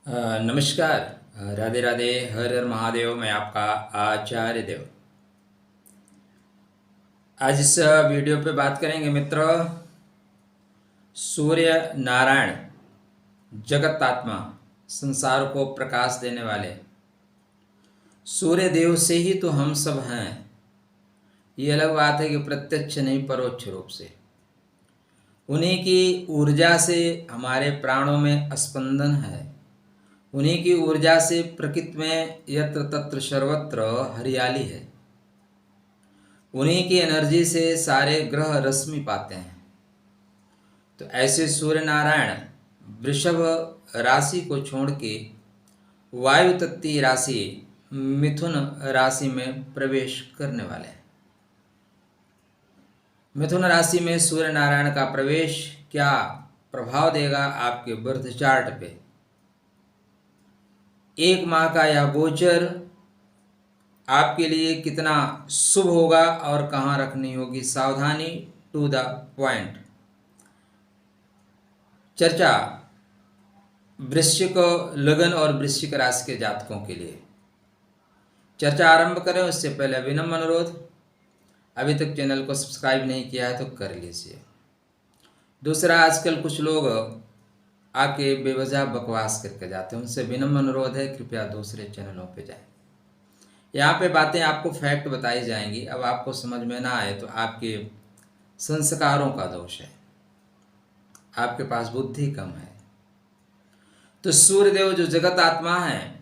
नमस्कार। राधे राधे, हर हर महादेव। मैं आपका आचार्य देव। आज इस वीडियो पे बात करेंगे मित्र, सूर्य नारायण जगत आत्मा, संसार को प्रकाश देने वाले सूर्य देव से ही तो हम सब हैं। ये अलग बात है कि प्रत्यक्ष नहीं, परोक्ष रूप से उन्हीं की ऊर्जा से हमारे प्राणों में स्पंदन है। उन्हीं की ऊर्जा से प्रकृति में यत्र तत्र सर्वत्र हरियाली है। उन्हीं की एनर्जी से सारे ग्रह रश्मि पाते हैं। तो ऐसे सूर्य नारायण वृषभ राशि को छोड़ के वायु तत्तीय राशि मिथुन राशि में प्रवेश करने वाले हैं। मिथुन राशि में सूर्य नारायण का प्रवेश क्या प्रभाव देगा आपके बर्थ चार्ट पे? एक माह का यह गोचर आपके लिए कितना शुभ होगा और कहाँ रखनी होगी सावधानी, टू द पॉइंट। चर्चा वृश्चिक लगन और वृश्चिक राशि के जातकों के लिए। चर्चा आरंभ करें उससे पहले विनम्र अनुरोध, अभी तक चैनल को सब्सक्राइब नहीं किया है तो कर लीजिए। दूसरा, आजकल कुछ लोग आके बेवजह बकवास करके जाते हैं, उनसे विनम्र अनुरोध है कृपया दूसरे चैनलों पे जाएं। यहाँ पे बातें आपको फैक्ट बताई जाएंगी। अब आपको समझ में ना आए तो आपके संस्कारों का दोष है, आपके पास बुद्धि कम है। तो सूर्यदेव जो जगत आत्मा है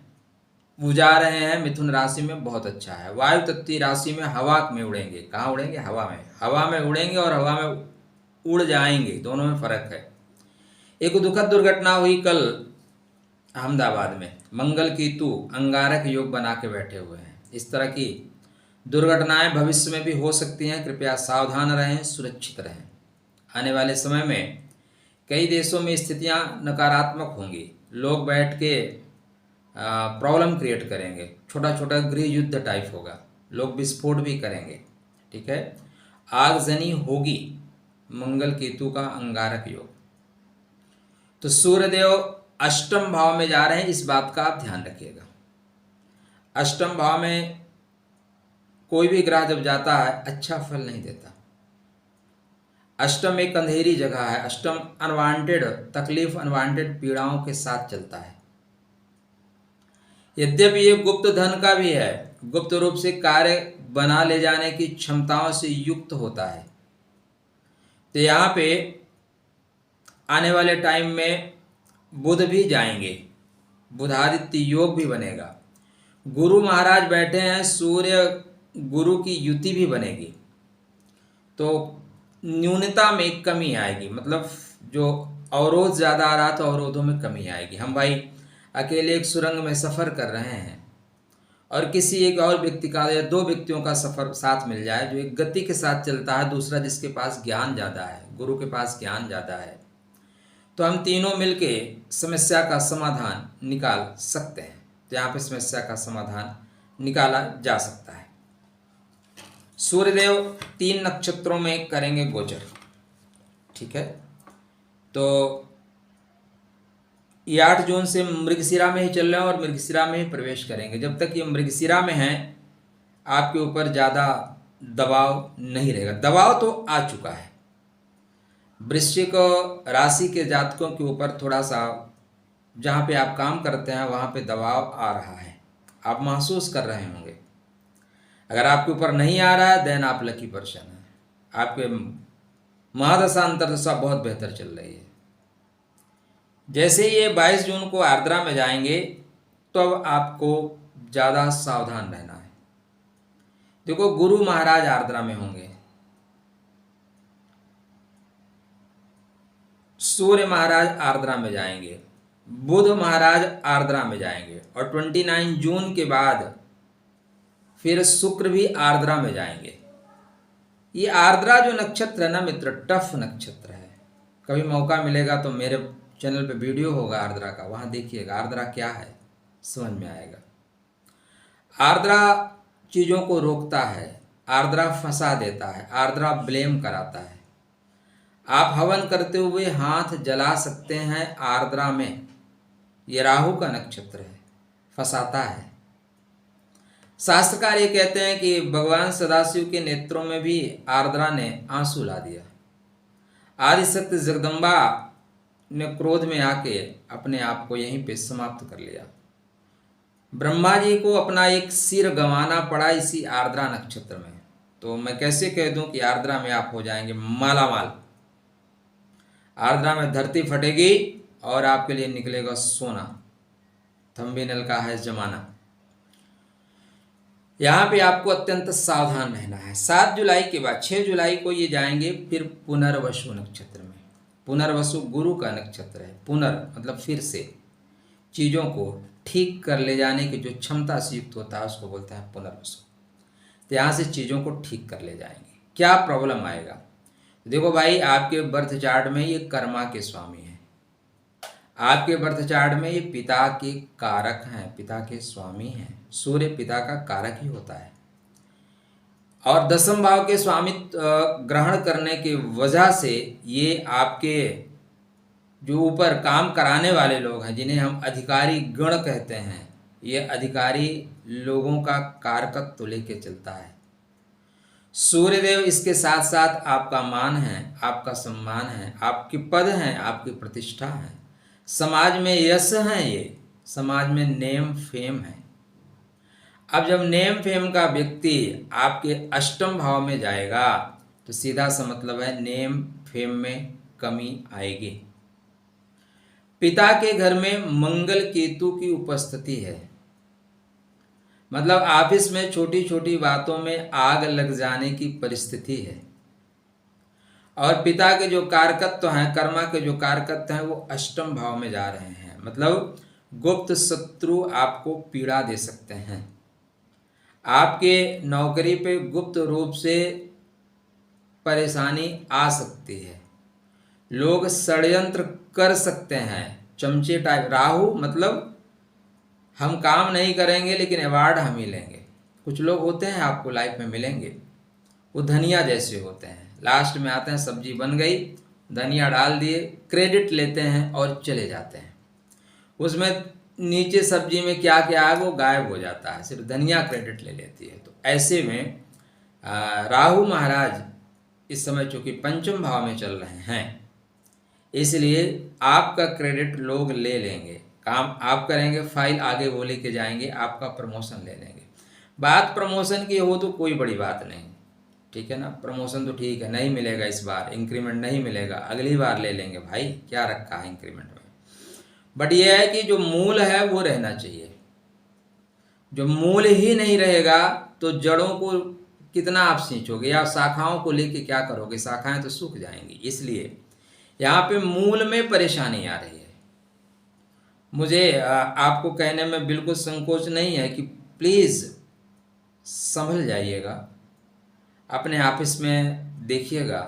वो जा रहे हैं मिथुन राशि में, बहुत अच्छा है। वायु तत्वीय राशि में हवा में उड़ेंगे। कहाँ उड़ेंगे? हवा में उड़ेंगे और हवा में उड़ जाएंगे, दोनों में फर्क है। एक दुखद दुर्घटना हुई कल अहमदाबाद में। मंगल केतु अंगारक योग बना के बैठे हुए हैं। इस तरह की दुर्घटनाएं भविष्य में भी हो सकती हैं। कृपया सावधान रहें, सुरक्षित रहें। आने वाले समय में कई देशों में स्थितियां नकारात्मक होंगी। लोग बैठ के प्रॉब्लम क्रिएट करेंगे, छोटा छोटा गृह युद्ध टाइप होगा, लोग विस्फोट भी करेंगे। ठीक है, आगजनी होगी। मंगल केतु का अंगारक योग। तो सूर्यदेव अष्टम भाव में जा रहे हैं, इस बात का आप ध्यान रखिएगा। अष्टम भाव में कोई भी ग्रह जब जाता है अच्छा फल नहीं देता। अष्टम एक अंधेरी जगह है। अष्टम अनवांटेड तकलीफ, अनवांटेड पीड़ाओं के साथ चलता है। यद्यपि ये गुप्त धन का भी है, गुप्त रूप से कार्य बना ले जाने की क्षमताओं से युक्त होता है। तो यहाँ पे आने वाले टाइम में बुध भी जाएंगे, बुधादित्य योग भी बनेगा। गुरु महाराज बैठे हैं, सूर्य गुरु की युति भी बनेगी। तो न्यूनता में कमी आएगी, मतलब जो अवरोध ज़्यादा आ रहा तो अवरोधों में कमी आएगी। हम भाई अकेले एक सुरंग में सफ़र कर रहे हैं और किसी एक और व्यक्ति का या दो व्यक्तियों का सफ़र साथ मिल जाए जो एक गति के साथ चलता है, दूसरा जिसके पास ज्ञान ज़्यादा है, गुरु के पास ज्ञान ज़्यादा है, तो हम तीनों मिलके समस्या का समाधान निकाल सकते हैं। तो यहाँ पे समस्या का समाधान निकाला जा सकता है। सूर्यदेव 3 नक्षत्रों में करेंगे गोचर। ठीक है, तो ये 8 जून से मृगशिरा में ही चल रहे हैं और मृगशिरा में ही प्रवेश करेंगे। जब तक ये मृगशिरा में हैं आपके ऊपर ज़्यादा दबाव नहीं रहेगा। दबाव तो आ चुका है। वृश्चिक राशि के जातकों के ऊपर थोड़ा सा, जहाँ पे आप काम करते हैं वहाँ पे दबाव आ रहा है, आप महसूस कर रहे होंगे। अगर आपके ऊपर नहीं आ रहा है देन आप लकी पर्सन हैं। आपके महादशा अंतर्दशा बहुत बेहतर चल रही है। जैसे ये 22 जून को आर्द्रा में जाएंगे तो अब आपको ज़्यादा सावधान रहना है। देखो, गुरु महाराज आर्द्रा में होंगे, सूर्य महाराज आर्द्रा में जाएंगे, बुध महाराज आर्द्रा में जाएंगे और 29 जून के बाद फिर शुक्र भी आर्द्रा में जाएंगे। ये आर्द्रा जो नक्षत्र है ना मित्र, टफ नक्षत्र है। कभी मौका मिलेगा तो मेरे चैनल पे वीडियो होगा आर्द्रा का, वहाँ देखिएगा आर्द्रा क्या है, समझ में आएगा। आर्द्रा चीज़ों को रोकता है, आर्द्रा फंसा देता है, आर्द्रा ब्लेम कराता है। आप हवन करते हुए हाथ जला सकते हैं आर्द्रा में, ये राहु का नक्षत्र है, फंसाता है। शास्त्रकार ये कहते हैं कि भगवान सदाशिव के नेत्रों में भी आर्द्रा ने आंसू ला दिया। आदिशक्ति जगदम्बा ने क्रोध में आके अपने आप को यहीं पे समाप्त कर लिया। ब्रह्मा जी को अपना एक सिर गंवाना पड़ा इसी आर्द्रा नक्षत्र में। तो मैं कैसे कह दूं कि आर्द्रा में आप हो जाएंगे मालामाल। आर्द्रा में धरती फटेगी और आपके लिए निकलेगा सोना। थंबनेल का है जमाना। यहाँ पे आपको अत्यंत सावधान रहना है। 7 जुलाई के बाद 6 जुलाई को ये जाएंगे फिर पुनर्वसु नक्षत्र में। पुनर्वसु गुरु का नक्षत्र है। पुनर् मतलब फिर से, चीज़ों को ठीक कर ले जाने की जो क्षमता से युक्त होता है उसको बोलते हैं पुनर्वसु। तो यहाँ से चीज़ों को ठीक कर ले जाएंगे। क्या प्रॉब्लम आएगा? देखो भाई, आपके बर्थ चार्ट में ये कर्मा के स्वामी हैं। आपके बर्थ चार्ट में ये पिता के कारक हैं, पिता के स्वामी हैं। सूर्य पिता का कारक ही होता है और 10वें भाव के स्वामित्व ग्रहण करने की वजह से ये आपके जो ऊपर काम कराने वाले लोग हैं, जिन्हें हम अधिकारी गण कहते हैं, ये अधिकारी लोगों का कारकत्व लेके चलता है। सूर्यदेव इसके साथ साथ आपका मान है, आपका सम्मान है, आपकी पद है, आपकी प्रतिष्ठा है, समाज में यश है, ये समाज में नेम फेम है। अब जब नेम फेम का व्यक्ति आपके 8वें भाव में जाएगा तो सीधा सा मतलब है नेम फेम में कमी आएगी। पिता के घर में मंगल केतु की उपस्थिति है, मतलब ऑफिस में छोटी छोटी बातों में आग लग जाने की परिस्थिति है। और पिता के जो कारकत्व हैं, कर्मा के जो कारकत्व हैं, वो 8वें भाव में जा रहे हैं। मतलब गुप्त शत्रु आपको पीड़ा दे सकते हैं। आपके नौकरी पे गुप्त रूप से परेशानी आ सकती है। लोग षड्यंत्र कर सकते हैं, चमचे टाइप। राहु मतलब हम काम नहीं करेंगे लेकिन अवार्ड हम ही लेंगे। कुछ लोग होते हैं आपको लाइफ में मिलेंगे, वो धनिया जैसे होते हैं। लास्ट में आते हैं, सब्जी बन गई, धनिया डाल दिए, क्रेडिट लेते हैं और चले जाते हैं। उसमें नीचे सब्जी में क्या क्या है वो गायब हो जाता है, सिर्फ धनिया क्रेडिट ले लेती है। तो ऐसे में राहु महाराज इस समय चूंकि 5वें भाव में चल रहे हैं, इसलिए आपका क्रेडिट लोग ले लेंगे। काम आप करेंगे, फाइल आगे वो लेके जाएंगे, आपका प्रमोशन ले लेंगे। बात प्रमोशन की हो तो कोई बड़ी बात नहीं, ठीक है ना। प्रमोशन तो ठीक है, नहीं मिलेगा इस बार, इंक्रीमेंट नहीं मिलेगा, अगली बार ले लेंगे भाई, क्या रखा है इंक्रीमेंट में। बट ये है कि जो मूल है वो रहना चाहिए। जो मूल ही नहीं रहेगा तो जड़ों को कितना आप सींचोगे, या शाखाओं को लेके क्या करोगे, शाखाएं तो सूख जाएंगी। इसलिए यहाँ पे मूल में परेशानी आ रही है। मुझे आपको कहने में बिल्कुल संकोच नहीं है कि प्लीज़ संभल जाइएगा, अपने ऑफिस में देखिएगा,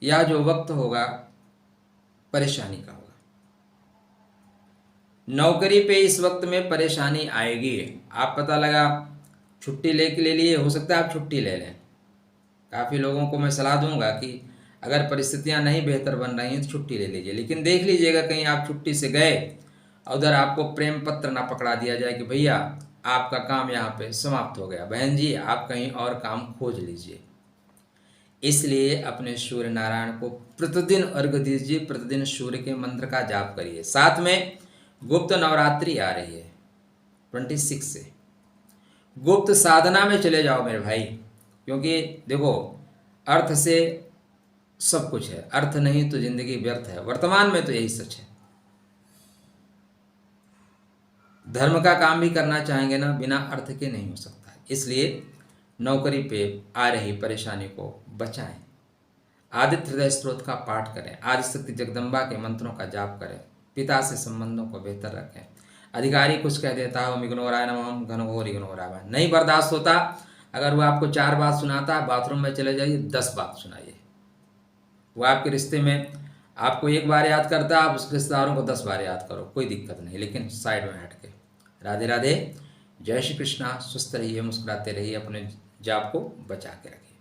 या जो वक्त होगा परेशानी का होगा। नौकरी पे इस वक्त में परेशानी आएगी। आप पता लगा छुट्टी ले लिए, हो सकता है आप छुट्टी ले लें। काफ़ी लोगों को मैं सलाह दूंगा कि अगर परिस्थितियां नहीं बेहतर बन रही हैं तो छुट्टी ले लीजिए, लेकिन देख लीजिएगा कहीं आप छुट्टी से गए और उधर आपको प्रेम पत्र ना पकड़ा दिया जाए कि भैया आपका काम यहाँ पे समाप्त हो गया, बहन जी आप कहीं और काम खोज लीजिए। इसलिए अपने सूर्य नारायण को प्रतिदिन अर्घ्य दीजिए, प्रतिदिन सूर्य के मंत्र का जाप करिए। साथ में गुप्त नवरात्रि आ रही है 26 से, गुप्त साधना में चले जाओ मेरे भाई, क्योंकि देखो अर्थ से सब कुछ है, अर्थ नहीं तो जिंदगी व्यर्थ है। वर्तमान में तो यही सच है। धर्म का काम भी करना चाहेंगे ना, बिना अर्थ के नहीं हो सकता है। इसलिए नौकरी पे आ रही परेशानी को बचाएं। आदित्य हृदय स्त्रोत का पाठ करें, आदिशक्ति जगदम्बा के मंत्रों का जाप करें, पिता से संबंधों को बेहतर रखें। अधिकारी कुछ कह देता हो, इग्नोराय नमः घनघोर इग्नोराय, नहीं बर्दाश्त होता। अगर वो आपको 4 बात सुनाता है, बाथरूम में चले जाइए, 10 बात सुनाइए। वो आपके रिश्ते में आपको 1 बार याद करता है, आप उसके रिश्तेदारों को 10 बार याद करो, कोई दिक्कत नहीं, लेकिन साइड में हट के। राधे राधे, जय श्री कृष्णा। स्वस्थ रहिए, मुस्कुराते रहिए, अपने जाप को बचा के रखिए।